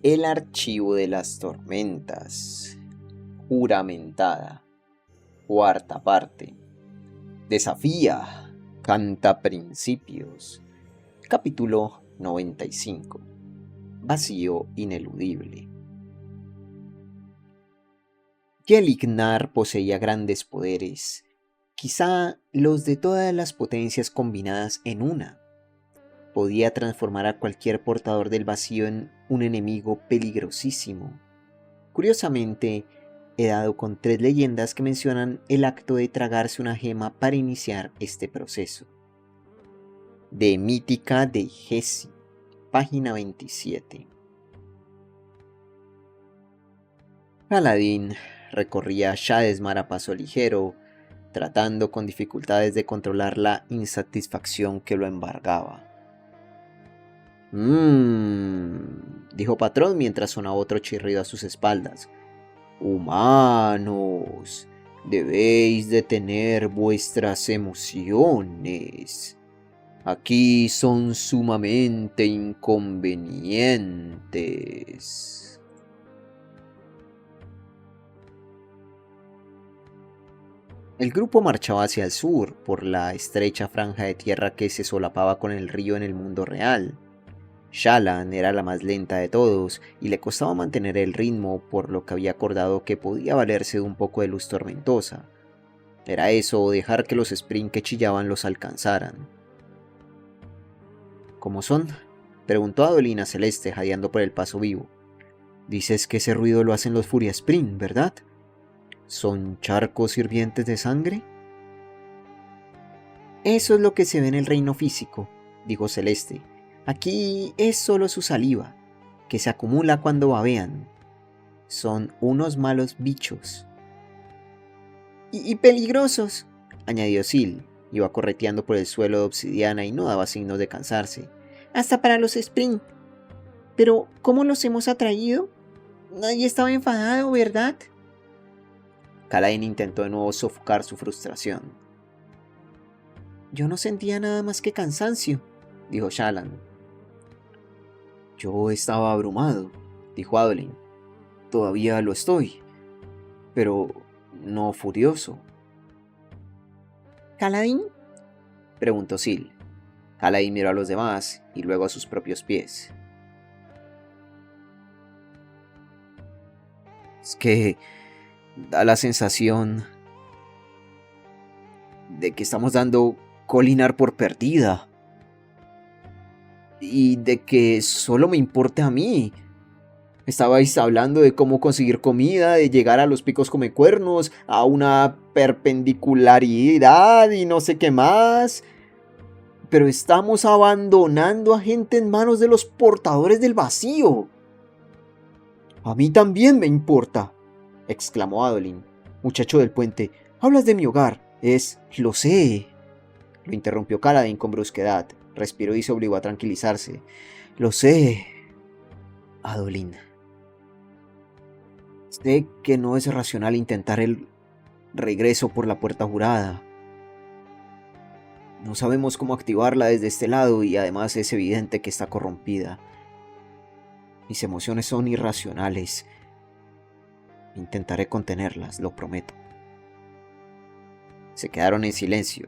El archivo de las tormentas. Juramentada. Cuarta parte. Desafía. Canta principios. Capítulo 95. Vacío ineludible. Yelignar poseía grandes poderes, quizá los de todas las potencias combinadas en una. Podía transformar a cualquier portador del vacío en un enemigo peligrosísimo. Curiosamente, he dado con 3 leyendas que mencionan el acto de tragarse una gema para iniciar este proceso. De Mítica de Hesi, página 27. Kaladin recorría Shadesmar a paso ligero, tratando con dificultades de controlar la insatisfacción que lo embargaba. Dijo Patrón mientras sonaba otro chirrido a sus espaldas. Humanos, debéis detener vuestras emociones. Aquí son sumamente inconvenientes. El grupo marchaba hacia el sur, por la estrecha franja de tierra que se solapaba con el río en el mundo real. Shallan era la más lenta de todos, y le costaba mantener el ritmo, por lo que había acordado que podía valerse de un poco de luz tormentosa. Era eso o dejar que los Spring que chillaban los alcanzaran. ¿Cómo son? Preguntó Adolin a Celeste, jadeando por el paso vivo. Dices que ese ruido lo hacen los Furia Spring, ¿verdad? ¿Son charcos hirvientes de sangre? Eso es lo que se ve en el reino físico, dijo Celeste. Aquí es solo su saliva, que se acumula cuando babean. Son unos malos bichos. Y peligrosos, añadió Sil. Iba correteando por el suelo de obsidiana y no daba signos de cansarse. Hasta para los Spring. Pero, ¿cómo los hemos atraído? Nadie estaba enfadado, ¿verdad? Kaladin intentó de nuevo sofocar su frustración. Yo no sentía nada más que cansancio, dijo Shallan. Yo estaba abrumado, dijo Adolin. Todavía lo estoy, pero no furioso. ¿Kaladin? Preguntó Sil. Kaladin miró a los demás y luego a sus propios pies. Es que da la sensación de que estamos dando Kholinar por perdida. Y de que solo me importa a mí. Estabais hablando de cómo conseguir comida, de llegar a los picos comecuernos, a una perpendicularidad y no sé qué más. Pero estamos abandonando a gente en manos de los portadores del vacío. A mí también me importa, exclamó Adolin. Muchacho del puente, hablas de mi hogar. Lo sé. Lo interrumpió Kaladin con brusquedad. Respiró y se obligó a tranquilizarse. Lo sé, Adolin. Sé que no es racional intentar el regreso por la puerta jurada. No sabemos cómo activarla desde este lado y además es evidente que está corrompida. Mis emociones son irracionales. Intentaré contenerlas, lo prometo. Se quedaron en silencio.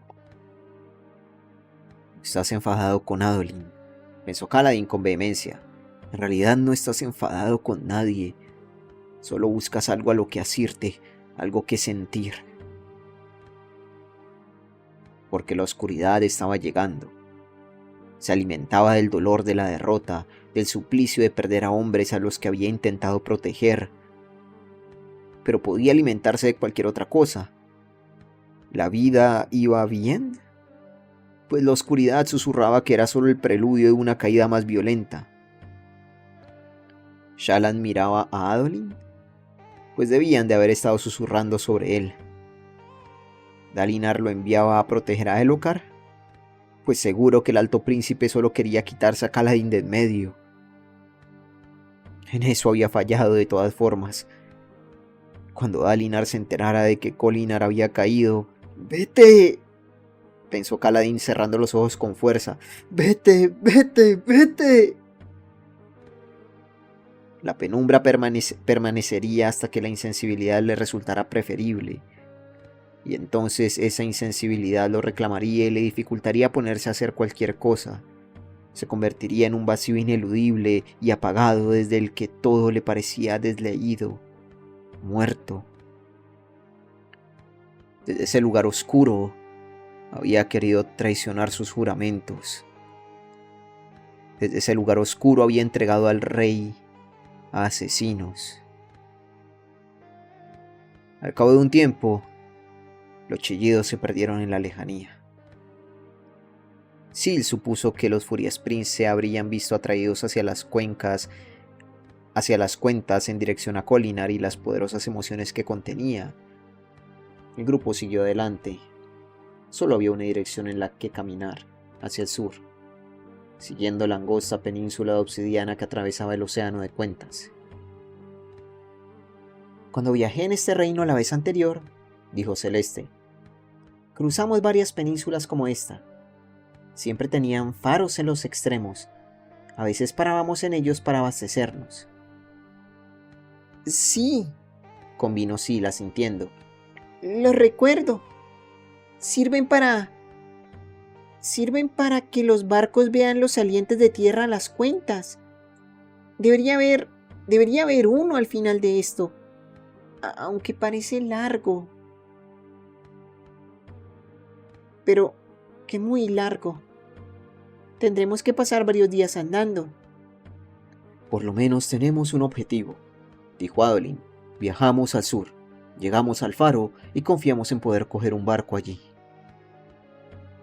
Estás enfadado con Adolin, pensó Kaladin con vehemencia. En realidad no estás enfadado con nadie. Solo buscas algo a lo que asirte, algo que sentir. Porque la oscuridad estaba llegando. Se alimentaba del dolor de la derrota, del suplicio de perder a hombres a los que había intentado proteger. Pero podía alimentarse de cualquier otra cosa. ¿La vida iba bien? Pues la oscuridad susurraba que era solo el preludio de una caída más violenta. ¿Shallan miraba a Adolin? Pues debían de haber estado susurrando sobre él. ¿Dalinar lo enviaba a proteger a Elhokar? Pues seguro que el Alto Príncipe solo quería quitarse a Kaladin de en medio. En eso había fallado de todas formas. Cuando Dalinar se enterara de que Kholinar había caído... ¡Vete!, pensó Kaladin cerrando los ojos con fuerza. ¡Vete, vete, vete! La penumbra permanecería hasta que la insensibilidad le resultara preferible, y entonces esa insensibilidad lo reclamaría y le dificultaría ponerse a hacer cualquier cosa. Se convertiría en un vacío ineludible y apagado desde el que todo le parecía desleído, muerto. Desde ese lugar oscuro había querido traicionar sus juramentos. Desde ese lugar oscuro había entregado al rey a asesinos. Al cabo de un tiempo, los chillidos se perdieron en la lejanía. Sil supuso que los Furiasprints se habrían visto atraídos hacia las cuentas en dirección a Kholinar y las poderosas emociones que contenía. El grupo siguió adelante. Solo había una dirección en la que caminar, hacia el sur, siguiendo la angosta península de obsidiana que atravesaba el océano de Cuentas. Cuando viajé en este reino la vez anterior, dijo Celeste, cruzamos varias penínsulas como esta. Siempre tenían faros en los extremos. A veces parábamos en ellos para abastecernos. Sí, convino Sila sintiendo. Lo recuerdo. Sirven para que los barcos vean los salientes de tierra a las cuentas. Debería haber uno al final de esto, aunque parece largo. Pero que muy largo. Tendremos que pasar varios días andando. Por lo menos tenemos un objetivo, dijo Adolin. Viajamos al sur, llegamos al faro y confiamos en poder coger un barco allí.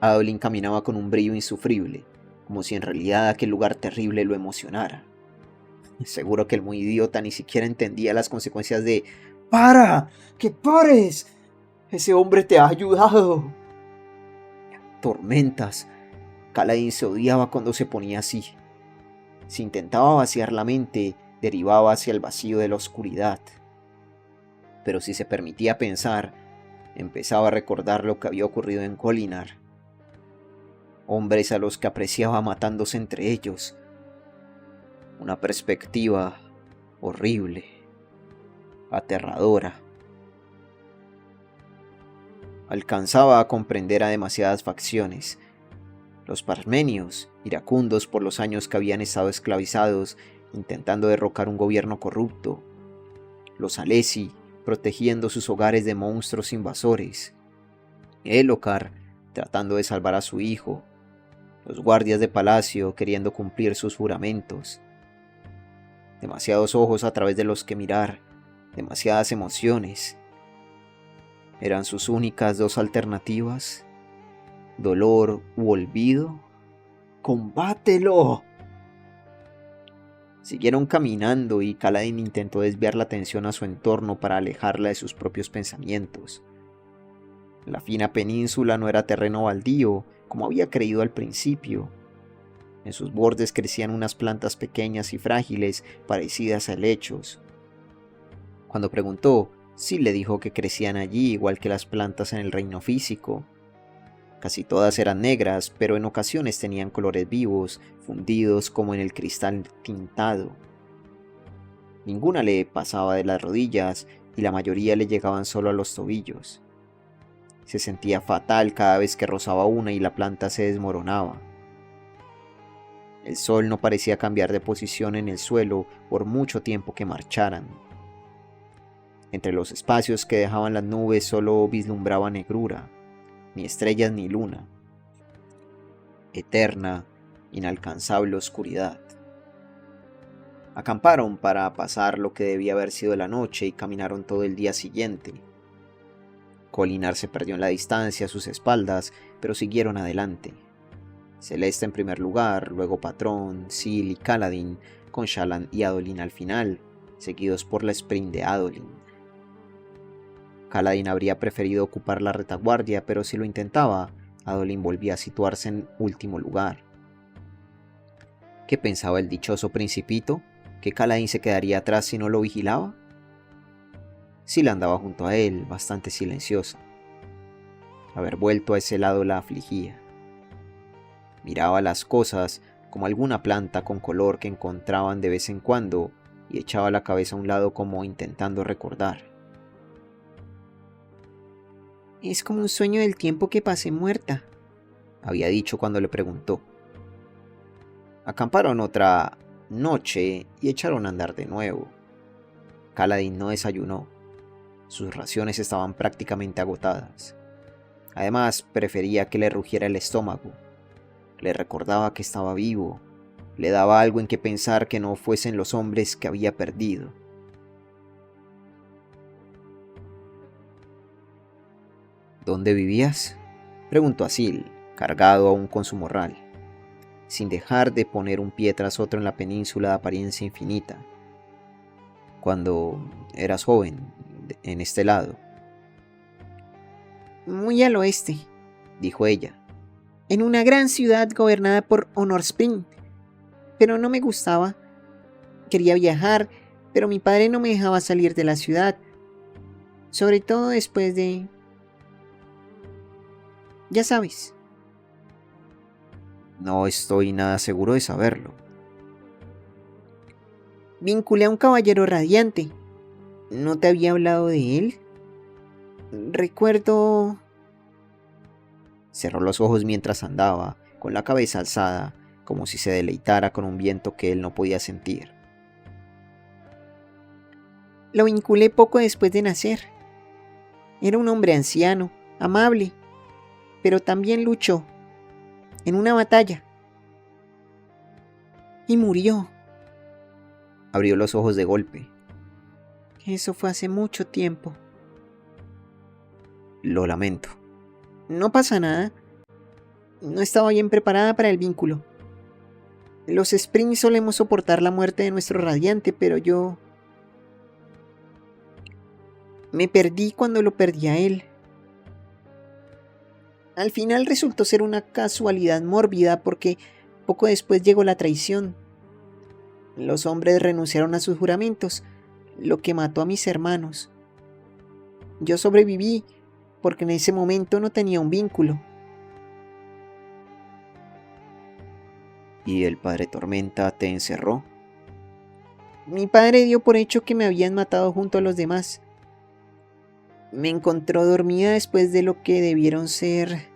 Adolin caminaba con un brillo insufrible, como si en realidad aquel lugar terrible lo emocionara. Seguro que el muy idiota ni siquiera entendía las consecuencias de ¡Para! ¡Que pares! ¡Ese hombre te ha ayudado! Tormentas. Kaladin se odiaba cuando se ponía así. Si intentaba vaciar la mente, derivaba hacia el vacío de la oscuridad. Pero si se permitía pensar, empezaba a recordar lo que había ocurrido en Kholinar. Hombres a los que apreciaba matándose entre ellos. Una perspectiva horrible, aterradora. Alcanzaba a comprender a demasiadas facciones. Los parmenios, iracundos por los años que habían estado esclavizados, intentando derrocar un gobierno corrupto. Los alesi, protegiendo sus hogares de monstruos invasores. Elhokar, tratando de salvar a su hijo. Los guardias de palacio queriendo cumplir sus juramentos. Demasiados ojos a través de los que mirar, demasiadas emociones. ¿Eran sus únicas dos alternativas? ¿Dolor u olvido? ¡Combátelo! Siguieron caminando y Kaladin intentó desviar la atención a su entorno para alejarla de sus propios pensamientos. La fina península no era terreno baldío, como había creído al principio. En sus bordes crecían unas plantas pequeñas y frágiles, parecidas a helechos. Cuando preguntó, Sil le dijo que crecían allí igual que las plantas en el reino físico. Casi todas eran negras, pero en ocasiones tenían colores vivos, fundidos como en el cristal tintado. Ninguna le pasaba de las rodillas y la mayoría le llegaban solo a los tobillos. Se sentía fatal cada vez que rozaba una y la planta se desmoronaba. El sol no parecía cambiar de posición en el suelo por mucho tiempo que marcharan. Entre los espacios que dejaban las nubes solo vislumbraba negrura, ni estrellas ni luna. Eterna, inalcanzable oscuridad. Acamparon para pasar lo que debía haber sido la noche y caminaron todo el día siguiente. Kholinar se perdió en la distancia a sus espaldas, pero siguieron adelante. Celeste en primer lugar, luego Patrón, Sil y Kaladin, con Shallan y Adolin al final, seguidos por la sprint de Adolin. Kaladin habría preferido ocupar la retaguardia, pero si lo intentaba, Adolin volvía a situarse en último lugar. ¿Qué pensaba el dichoso principito? ¿Que Kaladin se quedaría atrás si no lo vigilaba? Sil andaba junto a él, bastante silenciosa. Haber vuelto a ese lado la afligía. Miraba las cosas como alguna planta con color que encontraban de vez en cuando y echaba la cabeza a un lado como intentando recordar. Es como un sueño del tiempo que pasé muerta, había dicho cuando le preguntó. Acamparon otra noche y echaron a andar de nuevo. Kaladin no desayunó. Sus raciones estaban prácticamente agotadas. Además, prefería que le rugiera el estómago. Le recordaba que estaba vivo. Le daba algo en que pensar que no fuesen los hombres que había perdido. ¿Dónde vivías?, preguntó Asil, cargado aún con su morral, sin dejar de poner un pie tras otro en la península de apariencia infinita. Cuando eras joven, en este lado. Muy al oeste, dijo ella. En una gran ciudad gobernada por Honor Spring. Pero no me gustaba. Quería viajar, pero mi padre no me dejaba salir de la ciudad. Sobre todo después de... Ya sabes. No estoy nada seguro de saberlo. Vinculé a un caballero radiante. ¿No te había hablado de él? Recuerdo... Cerró los ojos mientras andaba, con la cabeza alzada, como si se deleitara con un viento que él no podía sentir. Lo vinculé poco después de nacer. Era un hombre anciano, amable, pero también luchó en una batalla. Y murió. Abrió los ojos de golpe. Eso fue hace mucho tiempo. Lo lamento. No pasa nada. No estaba bien preparada para el vínculo. Los Springs solemos soportar la muerte de nuestro radiante, pero yo... me perdí cuando lo perdí a él. Al final resultó ser una casualidad mórbida porque poco después llegó la traición. Los hombres renunciaron a sus juramentos, lo que mató a mis hermanos. Yo sobreviví porque en ese momento no tenía un vínculo. ¿Y el padre Tormenta te encerró? Mi padre dio por hecho que me habían matado junto a los demás. Me encontró dormida después de lo que debieron ser...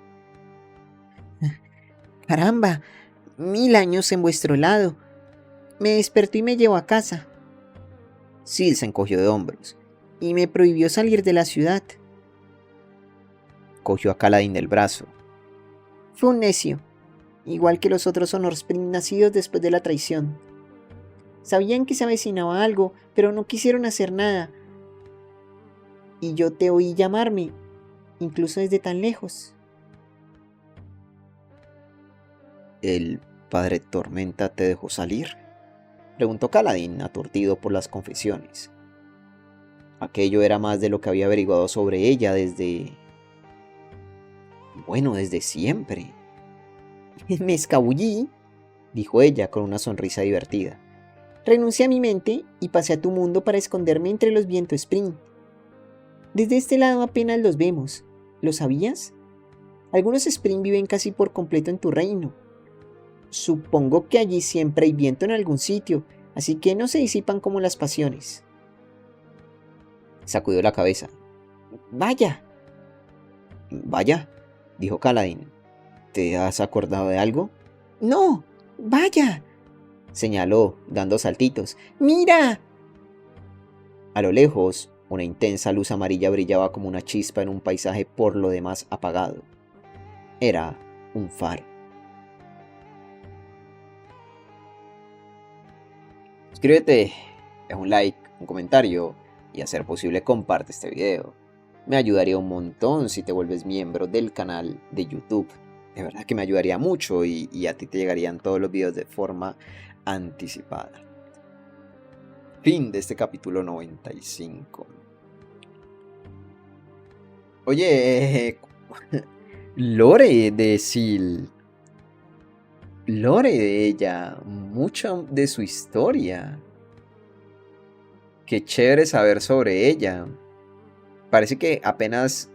Caramba, 1000 años en vuestro lado. Me despertó y me llevó a casa. Sil se encogió de hombros. Y me prohibió salir de la ciudad. Cogió a Kaladin del brazo. Fue un necio, igual que los otros Honor Spring nacidos después de la traición. Sabían que se avecinaba algo, pero no quisieron hacer nada. Y yo te oí llamarme, incluso desde tan lejos. ¿El padre Tormenta te dejó salir?, preguntó Kaladin, aturdido por las confesiones. Aquello era más de lo que había averiguado sobre ella desde siempre. Me escabullí, dijo ella con una sonrisa divertida. Renuncié a mi mente y pasé a tu mundo para esconderme entre los Viento Spring. Desde este lado apenas los vemos. ¿Lo sabías? Algunos Spring viven casi por completo en tu reino. Supongo que allí siempre hay viento en algún sitio, así que no se disipan como las pasiones. Sacudió la cabeza. Vaya. Vaya, dijo Kaladin. ¿Te has acordado de algo? No, vaya, señaló, dando saltitos. ¡Mira! A lo lejos, una intensa luz amarilla brillaba como una chispa en un paisaje por lo demás apagado. Era un faro. Suscríbete, deja un like, un comentario y a ser posible comparte este video. Me ayudaría un montón si te vuelves miembro del canal de YouTube. De verdad que me ayudaría mucho y a ti te llegarían todos los videos de forma anticipada. Fin de este capítulo 95. Oye, lore de Sil. Lore de ella, mucha de su historia. Qué chévere saber sobre ella. Parece que apenas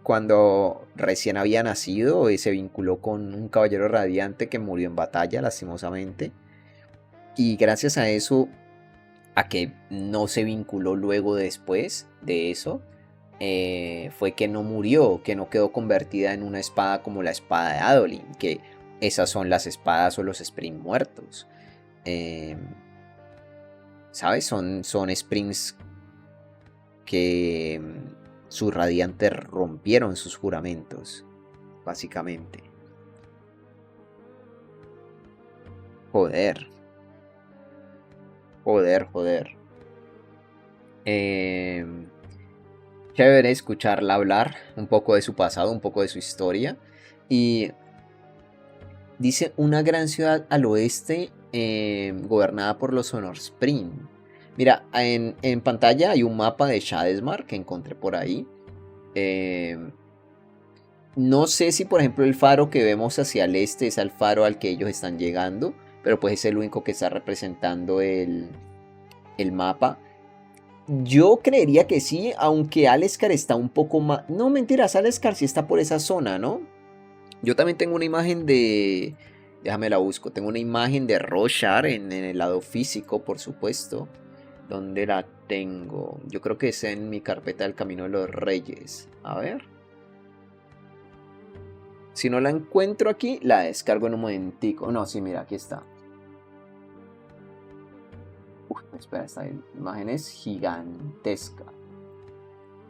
cuando recién había nacido se vinculó con un caballero radiante que murió en batalla, lastimosamente. Y gracias a eso a que no se vinculó luego después de eso, fue que no murió, que no quedó convertida en una espada como la espada de Adolin, que esas son las espadas o los Spring muertos. ¿Sabes? Son Springs que sus radiantes rompieron sus juramentos, básicamente. Joder. Joder. Chévere escucharla hablar un poco de su pasado, un poco de su historia. Y dice una gran ciudad al oeste gobernada por los Honor Spring. Mira, en pantalla hay un mapa de Shadesmar que encontré por ahí. No sé si por ejemplo el faro que vemos hacia el este es el faro al que ellos están llegando, pero pues es el único que está representando el mapa. Yo creería que sí, aunque Aleskar está un poco más... No, mentiras, Aleskar sí está por esa zona, ¿no? Yo también tengo una imagen de... Déjame la busco. Tengo una imagen de Roshar en el lado físico, por supuesto. ¿Dónde la tengo? Yo creo que es en mi carpeta del Camino de los Reyes. A ver. Si no la encuentro aquí, la descargo en un momentico. No, sí, mira, aquí está. Espera, esta imagen es gigantesca.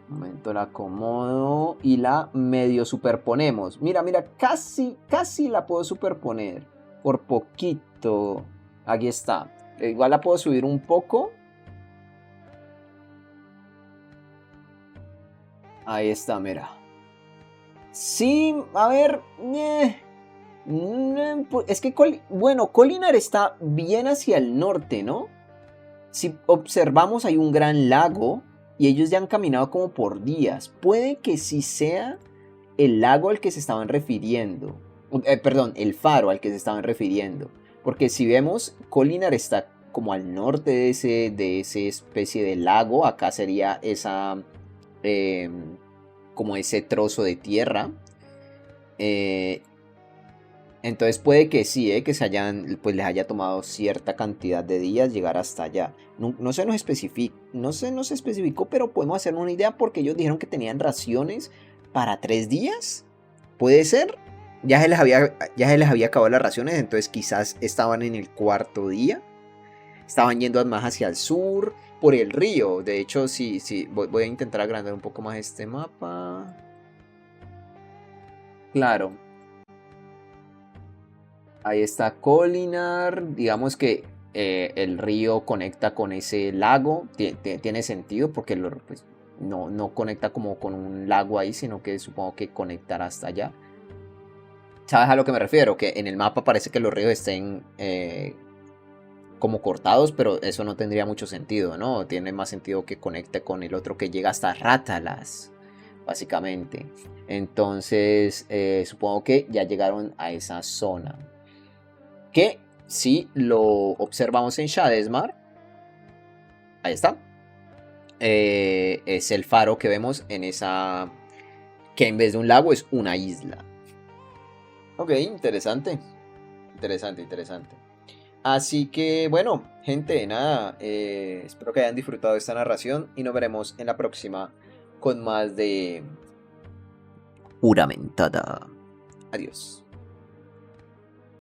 Un momento, la acomodo y la medio superponemos. Mira, casi la puedo superponer. Por poquito. Aquí está. Igual la puedo subir un poco. Ahí está, mira. Sí, a ver. Es que, bueno, Kholinar está bien hacia el norte, ¿no? Si observamos hay un gran lago y ellos ya han caminado como por días. Puede que sí sea el lago al que se estaban refiriendo. Perdón, el faro al que se estaban refiriendo. Porque si vemos, Kholinar está como al norte de esa especie de lago. Acá sería esa... como ese trozo de tierra. Entonces puede que sí, que pues les haya tomado cierta cantidad de días llegar hasta allá. No se nos especificó, pero podemos hacer una idea porque ellos dijeron que tenían raciones para 3 días. ¿Puede ser? Ya se les había acabado las raciones, entonces quizás estaban en el 4.º día. Estaban yendo más hacia el sur, por el río. De hecho, sí, voy a intentar agrandar un poco más este mapa. Claro. Ahí está Kholinar. Digamos que el río conecta con ese lago. Tiene sentido porque pues, no conecta como con un lago ahí, sino que supongo que conectará hasta allá. ¿Sabes a lo que me refiero? Que en el mapa parece que los ríos estén como cortados, pero eso no tendría mucho sentido, ¿no? Tiene más sentido que conecte con el otro que llega hasta Rátalas, básicamente. Entonces, supongo que ya llegaron a esa zona. Que si lo observamos en Shadesmar, ahí está, es el faro que vemos en esa, que en vez de un lago es una isla. Ok, interesante. Así que bueno, gente, nada, espero que hayan disfrutado de esta narración y nos veremos en la próxima con más de Juramentada. Adiós.